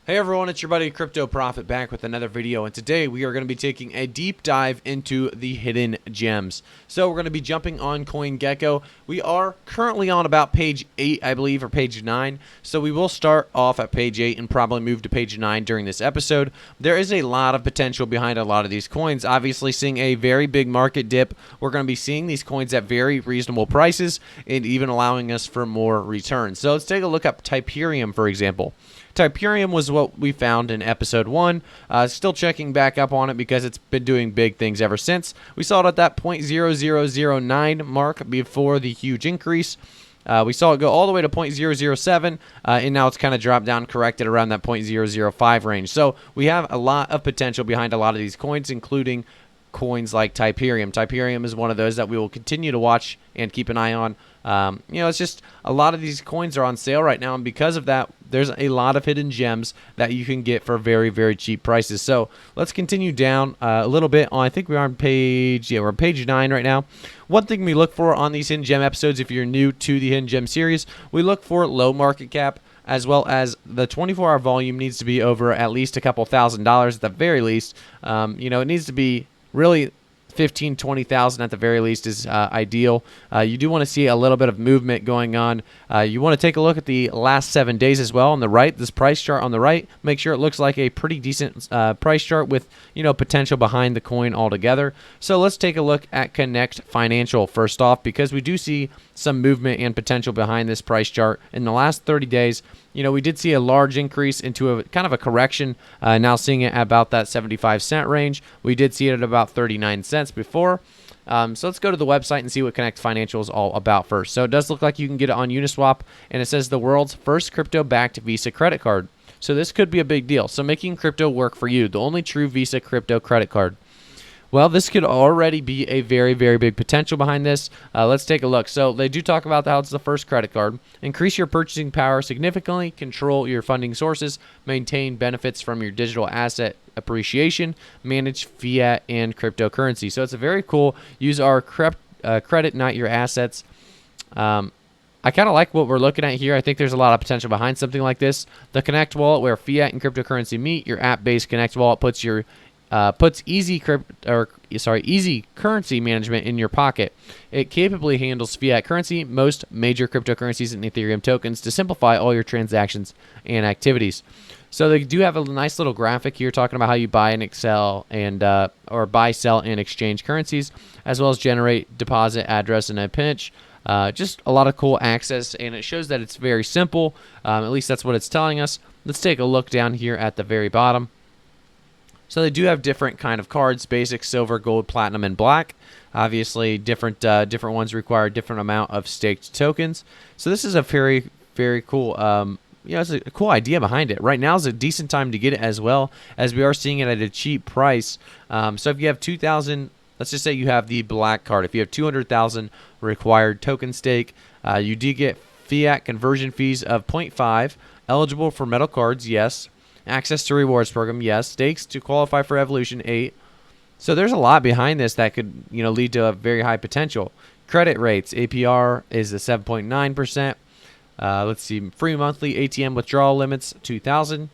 Hey everyone, it's your buddy Crypto Prophet back with another video, and today we are going to be taking a deep dive into the hidden gems. So we're going to be jumping on CoinGecko. We are currently on about page 8, I believe, or page 9. So we will start off at page 8 and probably move to page 9 during this episode. There is a lot of potential behind a lot of these coins. Obviously, seeing a very big market dip, we're going to be seeing these coins at very reasonable prices and even allowing us for more returns. So let's take a look at Typerium, for example. Typerium was what we found in episode 1. Still checking back up on it because it's been doing big things ever since. We saw it at that 0.0009 mark before the huge increase. We saw it go all the way to 0.007, and now it's kind of dropped down, corrected around that 0.005 range. So we have a lot of potential behind a lot of these coins, including coins like Typerium. Typerium is one of those that we will continue to watch and keep an eye on. It's just a lot of these coins are on sale right now, and because of that, there's a lot of hidden gems that you can get for very, very cheap prices. So let's continue down a little bit. I think we're on page 9 right now. One thing we look for on these hidden gem episodes, if you're new to the hidden gem series, we look for low market cap, as well as the 24-hour volume needs to be over at least a couple $1,000 at the very least. It needs to be really 15, 20,000 at the very least is ideal. You do want to see a little bit of movement going on. You want to take a look at the last 7 days as well on the right. This price chart on the right, make sure it looks like a pretty decent price chart with potential behind the coin altogether. So let's take a look at Connect Financial first off, because we do see some movement and potential behind this price chart in the last 30 days. We did see a large increase into a kind of a correction, now seeing it at about that 75-cent range. We did see it at about 39 cents before. So let's go to the website and see what Connect Financial is all about first. So it does look like you can get it on Uniswap, and it says the world's first crypto-backed Visa credit card. So this could be a big deal. So making crypto work for you, the only true Visa crypto credit card. Well, this could already be a very, very big potential behind this. Let's take a look. So they do talk about how it's the first credit card. Increase your purchasing power significantly, control your funding sources, maintain benefits from your digital asset appreciation, manage fiat and cryptocurrency. So it's a very cool, use our credit, not your assets. I kind of like what we're looking at here. I think there's a lot of potential behind something like this. The Connect wallet, where fiat and cryptocurrency meet. Your app-based Connect wallet puts easy currency management in your pocket. It capably handles fiat currency, most major cryptocurrencies, and Ethereum tokens to simplify all your transactions and activities. So they do have a nice little graphic here talking about how you buy and sell and or buy, sell, and exchange currencies, as well as generate deposit address in a pinch. Just a lot of cool access, and it shows that it's very simple. At least that's what it's telling us. Let's take a look down here at the very bottom. So they do have different kind of cards: basic, silver, gold, platinum, and black. Obviously, different ones require a different amount of staked tokens. So this is a very, very cool. It's a cool idea behind it. Right now is a decent time to get it, as well as we are seeing it at a cheap price. So if you have 2,000, let's just say you have the black card. If you have 200,000 required token stake, you do get fiat conversion fees of 0.5. Eligible for metal cards, yes. Access to rewards program, yes. Stakes to qualify for evolution, 8. So there's a lot behind this that could lead to a very high potential. Credit rates, APR is a 7.9%. Let's see, free monthly ATM withdrawal limits, 2,000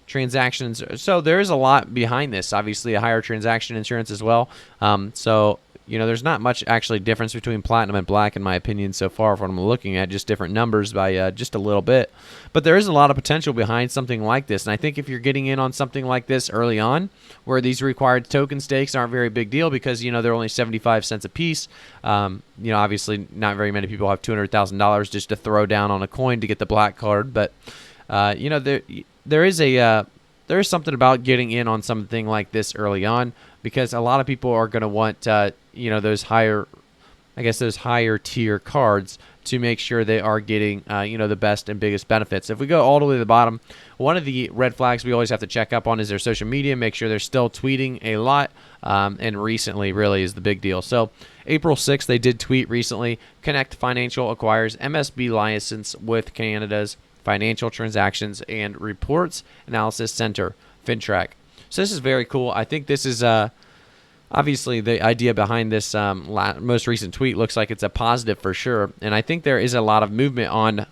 transactions. So there is a lot behind this. Obviously, a higher transaction insurance as well. There's not much actually difference between platinum and black, in my opinion, so far from what I'm looking at, just different numbers by just a little bit. But there is a lot of potential behind something like this, and I think if you're getting in on something like this early on, where these required token stakes aren't a very big deal because, they're only 75 cents a piece. Obviously, not very many people have $200,000 just to throw down on a coin to get the black card, but, there is something about getting in on something like this early on, because a lot of people are going to want those higher tier cards to make sure they are getting the best and biggest benefits. If we go all the way to the bottom, one of the red flags we always have to check up on is their social media. Make sure they're still tweeting a lot, and recently really is the big deal. So April 6th, they did tweet recently: Connect Financial acquires MSB license with Canada's Financial Transactions and Reports Analysis Center, FinTrack. So this is very cool. I think this is obviously the idea behind this most recent tweet looks like it's a positive for sure, and I think there is a lot of movement on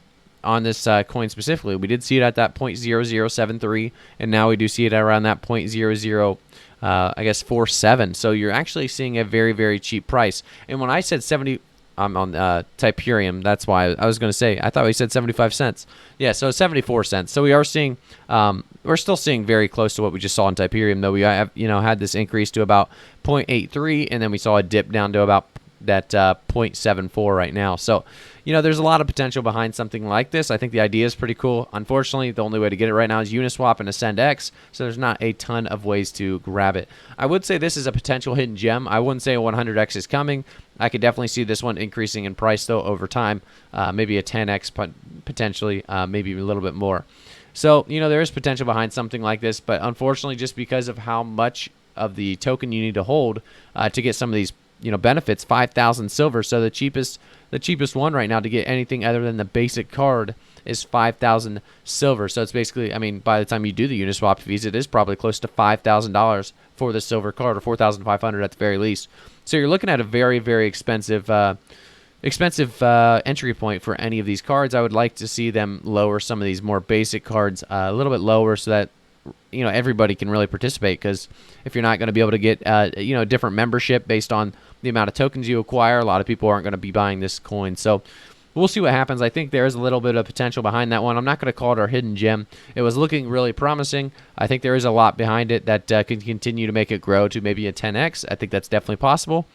on this coin specifically. We did see it at that 0.0073, and now we do see it around that 0.00 I guess 47. So you're actually seeing a very, very cheap price. And when I said 70, I'm on Typerium. That's why I was going to say, I thought we said 75 cents. Yeah, so 74 cents. So we are seeing, we're still seeing very close to what we just saw in Typerium, though we have, had this increase to about 0.83, and then we saw a dip down to about that 0.74 right now. So, there's a lot of potential behind something like this. I think the idea is pretty cool. Unfortunately, the only way to get it right now is Uniswap and AscendX, so there's not a ton of ways to grab it. I would say this is a potential hidden gem. I wouldn't say a 100x is coming. I could definitely see this one increasing in price, though, over time. Maybe a 10x potentially, maybe a little bit more. So, there is potential behind something like this, but unfortunately, just because of how much of the token you need to hold to get some of these benefits, 5,000 silver. So the cheapest one right now to get anything other than the basic card is 5,000 silver. So it's basically, by the time you do the Uniswap fees, it is probably close to $5,000 for the silver card, or 4,500 at the very least. So you're looking at a very, very expensive entry point for any of these cards. I would like to see them lower some of these more basic cards a little bit lower, so that everybody can really participate, because if you're not going to be able to get a different membership based on the amount of tokens you acquire, a lot of people aren't going to be buying this coin. So we'll see what happens. I think there is a little bit of potential behind that one. I'm not going to call it our hidden gem. It was looking really promising. I think there is a lot behind it that can continue to make it grow to maybe a 10x. I think that's definitely possible.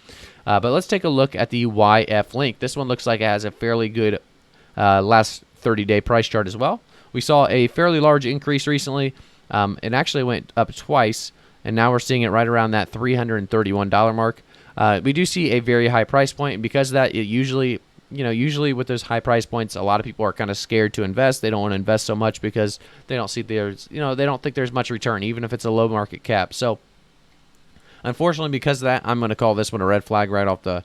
But let's take a look at the YF link. This one looks like it has a fairly good last 30-day price chart as well. We saw a fairly large increase recently. It actually went up twice, and now we're seeing it right around that $331 mark. We do see a very high price point, and because of that, it usually with those high price points, a lot of people are kind of scared to invest. They don't want to invest so much because they don't see they don't think there's much return, even if it's a low market cap. So, unfortunately, because of that, I'm going to call this one a red flag right off the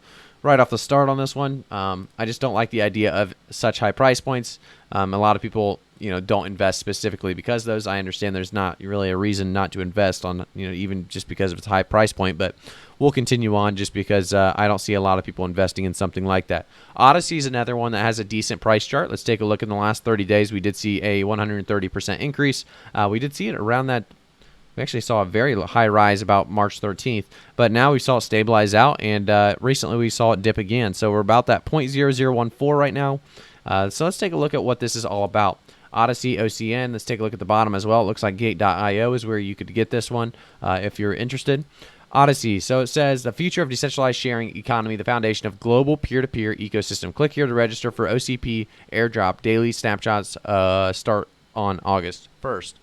start on this one. I just don't like the idea of such high price points. A lot of people don't invest specifically because of those. I understand there's not really a reason not to invest on, even just because of its high price point, but we'll continue on just because I don't see a lot of people investing in something like that. Odyssey is another one that has a decent price chart. Let's take a look. In the last 30 days, we did see a 130% increase. We did see it around that. We actually saw a very high rise about March 13th, but now we saw it stabilize out, and recently we saw it dip again. So we're about that 0.0014 right now. So let's take a look at what this is all about. Odyssey, OCN. Let's take a look at the bottom as well. It looks like Gate.io is where you could get this one if you're interested. Odyssey. So it says, the future of decentralized sharing economy, the foundation of global peer-to-peer ecosystem. Click here to register for OCP airdrop. Daily snapshots start on August 1st.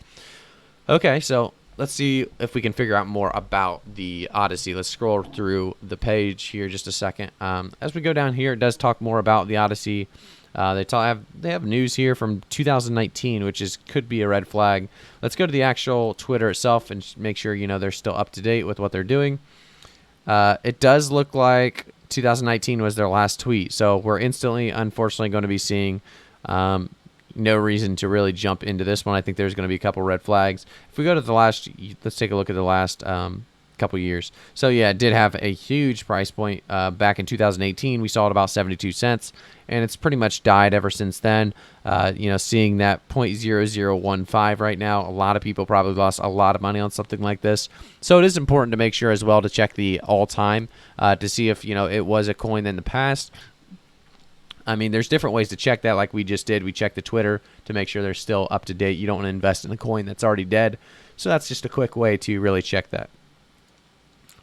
Okay, so let's see if we can figure out more about the Odyssey. Let's scroll through the page here just a second. As we go down here, it does talk more about the Odyssey. They have news here from 2019, which could be a red flag. Let's go to the actual Twitter itself and make sure they're still up to date with what they're doing. It does look like 2019 was their last tweet, so we're instantly, unfortunately, going to be seeing no reason to really jump into this one. I think there's going to be a couple red flags. If we go to the last, let's take a look at the last couple years. So yeah, it did have a huge price point back in 2018. We saw it about 72 cents, and it's pretty much died ever since then. Seeing that 0.0015 right now, a lot of people probably lost a lot of money on something like this. So it is important to make sure as well to check the all-time to see if it was a coin in the past. There's different ways to check that, like we just did. We checked the Twitter to make sure they're still up to date. You don't want to invest in a coin that's already dead. So that's just a quick way to really check that.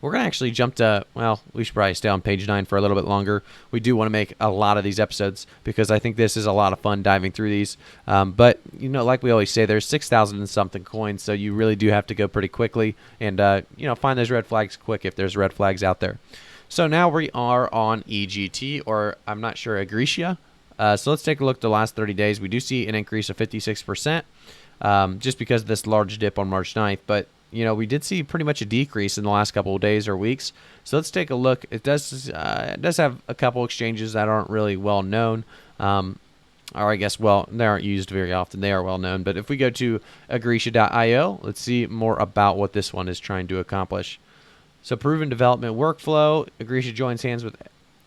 We're going to actually jump to, we should probably stay on page 9 for a little bit longer. We do want to make a lot of these episodes because I think this is a lot of fun diving through these. But, like we always say, there's 6,000 and something coins, so you really do have to go pretty quickly and, find those red flags quick if there's red flags out there. So now we are on EGT, or I'm not sure, Agricia. So let's take a look at the last 30 days. We do see an increase of 56% just because of this large dip on March 9th. But, we did see pretty much a decrease in the last couple of days or weeks. So let's take a look. It does have a couple exchanges that aren't really well known. Or I guess, they aren't used very often. They are well known. But if we go to Agricia.io, let's see more about what this one is trying to accomplish. So proven development workflow. Agricia joins hands with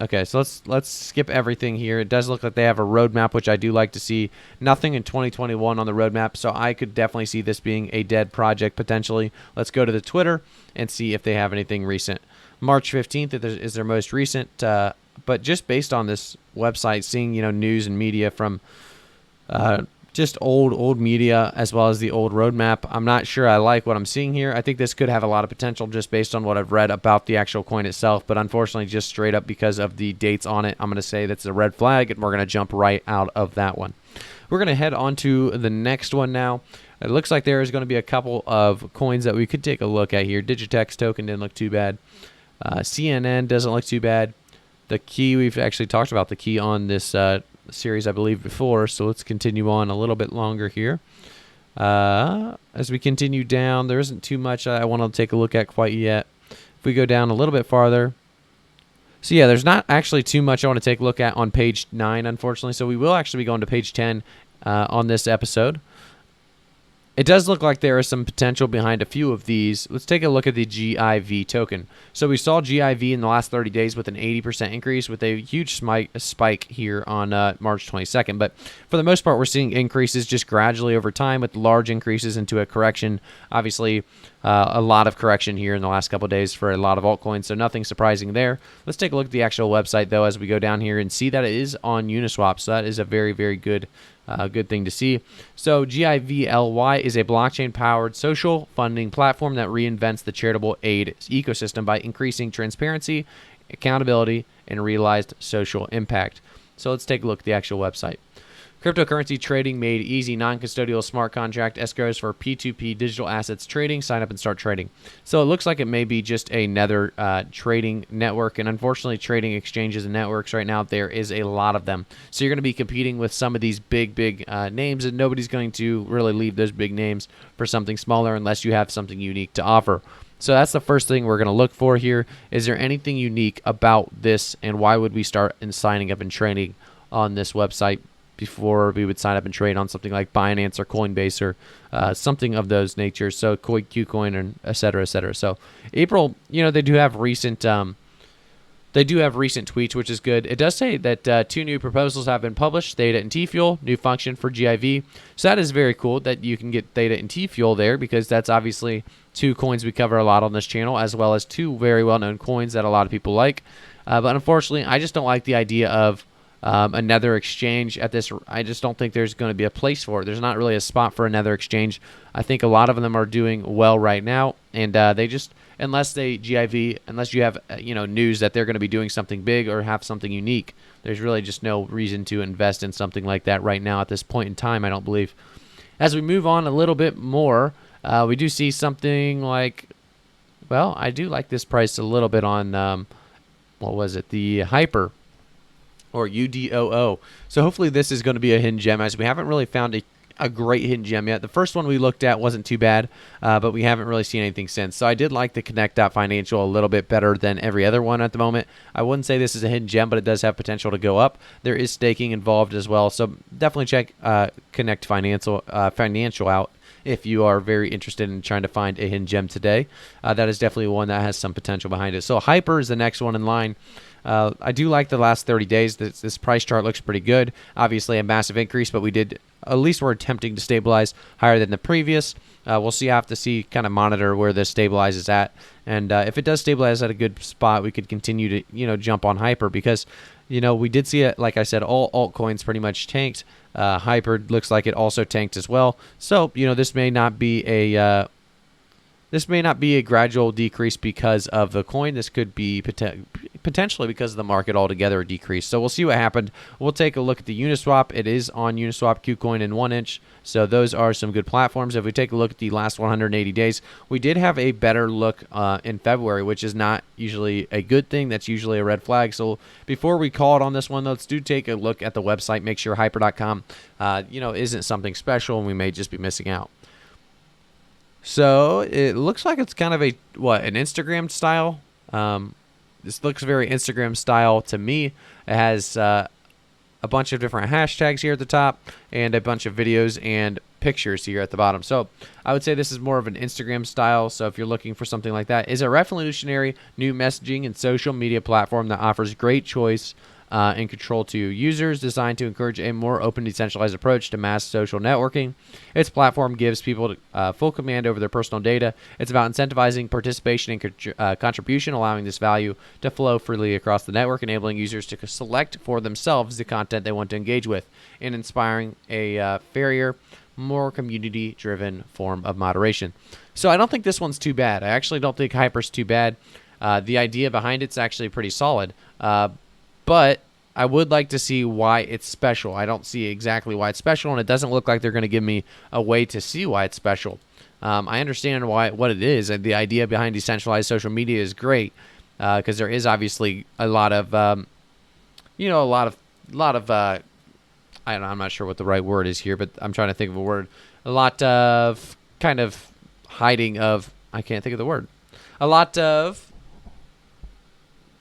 Okay, so let's skip everything here. It does look like they have a roadmap, which I do like to see. Nothing in 2021 on the roadmap, so I could definitely see this being a dead project potentially. Let's go to the Twitter and see if they have anything recent. March 15th is their most recent, but just based on this website, seeing news and media from just old media as well as the old roadmap, I'm not sure I like what I'm seeing here. I think this could have a lot of potential just based on what I've read about the actual coin itself, but unfortunately just straight up because of the dates on it, I'm going to say that's a red flag, and we're going to jump right out of that one. We're going to head on to the next one now. It looks like there is going to be a couple of coins that we could take a look at here. Digitex token didn't look too bad. CNN doesn't look too bad. The key, we've actually talked about the key on this series, I believe, before, so let's continue on a little bit longer here. As we continue down, there isn't too much I want to take a look at quite yet. If we go down a little bit farther, so yeah, there's not actually too much I want to take a look at on page 9, unfortunately, so we will actually be going to page 10 on this episode. It does look like there is some potential behind a few of these. Let's take a look at the GIV token. So we saw GIV in the last 30 days with an 80% increase with a huge spike here on March 22nd. But for the most part, we're seeing increases just gradually over time with large increases into a correction. Obviously, a lot of correction here in the last couple of days for a lot of altcoins, so nothing surprising there. Let's take a look at the actual website, though, as we go down here and see that it is on Uniswap. So that is a very, very good thing to see. So GIVLY is a blockchain-powered social funding platform that reinvents the charitable aid ecosystem by increasing transparency, accountability, and realized social impact. So let's take a look at the actual website. Cryptocurrency trading made easy, non-custodial smart contract escrows for P2P digital assets trading. Sign up and start trading. So it looks like it may be just another trading network, and unfortunately trading exchanges and networks right now, there is a lot of them. So you're going to be competing with some of these big names, and nobody's going to really leave those big names for something smaller unless you have something unique to offer. So that's the first thing we're going to look for here. Is there anything unique about this, and why would we start in signing up and trading on this website before we would sign up and trade on something like Binance or Coinbase or something of those natures? So KuCoin and et cetera, et cetera. So April, they do have recent tweets, which is good. It does say that 2 new proposals have been published: Theta and T-Fuel, new function for GIV. So that is very cool that you can get Theta and T-Fuel there, because that's obviously 2 coins we cover a lot on this channel, as well as 2 very well-known coins that a lot of people like. But unfortunately, I just don't like the idea of another exchange at this. I just don't think there's going to be a place for it. There's not really a spot for another exchange. I think a lot of them are doing well right now, and they just, unless you have news that they're going to be doing something big or have something unique, there's really just no reason to invest in something like that right now at this point in time, I don't believe. As we move on a little bit more, we do see something like, well, I do like this price a little bit on what was it, the Hyper, or UDOO. So hopefully this is going to be a hidden gem, as we haven't really found a great hidden gem yet. The first one we looked at wasn't too bad, but we haven't really seen anything since. So I did like the Connect.Financial a little bit better than every other one at the moment. I wouldn't say this is a hidden gem, but it does have potential to go up. There is staking involved as well, so definitely check Connect Financial out if you are very interested in trying to find a hidden gem today. That is definitely one that has some potential behind it. So Hyper is the next one in line. I do like the last 30 days. This price chart looks pretty good. Obviously a massive increase, but at least we're attempting to stabilize higher than the previous. We'll see. I have to kind of monitor where this stabilizes at. And if it does stabilize at a good spot, we could continue to, jump on Hyper, because, we did see it, like I said, all altcoins pretty much tanked. Hyper looks like it also tanked as well. So, this may not be a gradual decrease because of the coin. This could be potentially because of the market altogether a decrease. So we'll see what happened. We'll take a look at the Uniswap. It is on Uniswap, KuCoin, and 1inch. So those are some good platforms. If we take a look at the last 180 days, we did have a better look in February, which is not usually a good thing. That's usually a red flag. So before we call it on this one, let's take a look at the website. Make sure hyper.com isn't something special, and we may just be missing out. So it looks like it's kind of an Instagram style. This looks very Instagram style to me. It has a bunch of different hashtags here at the top and a bunch of videos and pictures here at the bottom. So I would say this is more of an Instagram style. So if you're looking for something like that, is a revolutionary new messaging and social media platform that offers great choice and control to users, designed to encourage a more open, decentralized approach to mass social networking. Its platform gives people full command over their personal data. It's about incentivizing participation and contribution, allowing this value to flow freely across the network, enabling users to select for themselves the content they want to engage with, and inspiring a fairer, more community-driven form of moderation. So I don't think this one's too bad. I actually don't think Hyper's too bad. The idea behind it's actually pretty solid. But I would like to see why it's special. I don't see exactly why it's special, and it doesn't look like they're going to give me a way to see why it's special. I understand what it is, and the idea behind decentralized social media is great because there is obviously a lot of, I'm not sure what the right word is here, but I'm trying to think of a word. A lot of kind of hiding of, I can't think of the word. A lot of,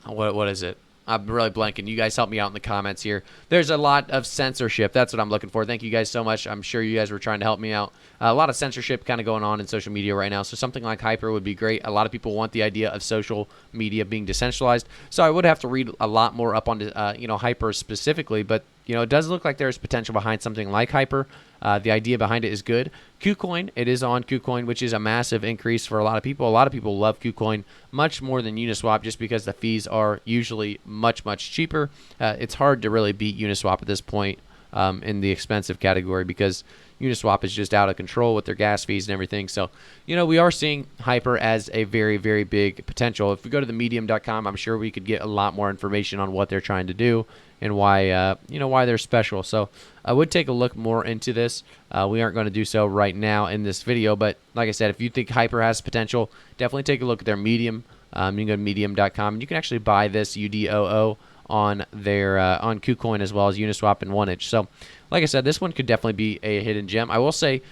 what is it? I'm really blanking. You guys help me out in the comments here. There's a lot of censorship. That's what I'm looking for. Thank you guys so much. I'm sure you guys were trying to help me out. A lot of censorship kind of going on in social media right now. So something like Hyper would be great. A lot of people want the idea of social media being decentralized. So I would have to read a lot more up on Hyper specifically. But it does look like there's potential behind something like Hyper. The idea behind it is good. KuCoin, it is on KuCoin, which is a massive increase for a lot of people. A lot of people love KuCoin much more than Uniswap just because the fees are usually much, much cheaper. It's hard to really beat Uniswap at this point in the expensive category because Uniswap is just out of control with their gas fees and everything. So, we are seeing Hyper as a very, very big potential. If we go to the medium.com, I'm sure we could get a lot more information on what they're trying to do and why, why they're special. So I would take a look more into this. We aren't going to do so right now in this video, but like I said, if you think Hyper has potential, definitely take a look at their Medium. You can go to medium.com and you can actually buy this UDOO on their on KuCoin as well as Uniswap and 1inch. So like I said, this one could definitely be a hidden gem. I will say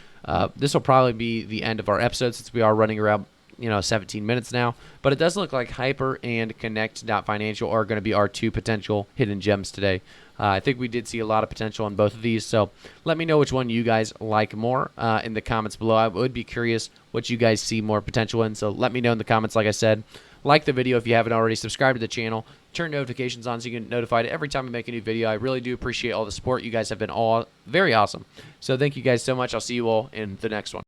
this will probably be the end of our episode since we are running around 17 minutes now, but it does look like Hyper and Connect.Financial are going to be our two potential hidden gems today. I think we did see a lot of potential in both of these, so let me know which one you guys like more in the comments below. I would be curious what you guys see more potential in, so let me know in the comments. Like I said, like the video if you haven't already, subscribe to the channel, turn notifications on so you get notified every time I make a new video. I really do appreciate all the support. You guys have been all very awesome, so thank you guys so much. I'll see you all in the next one.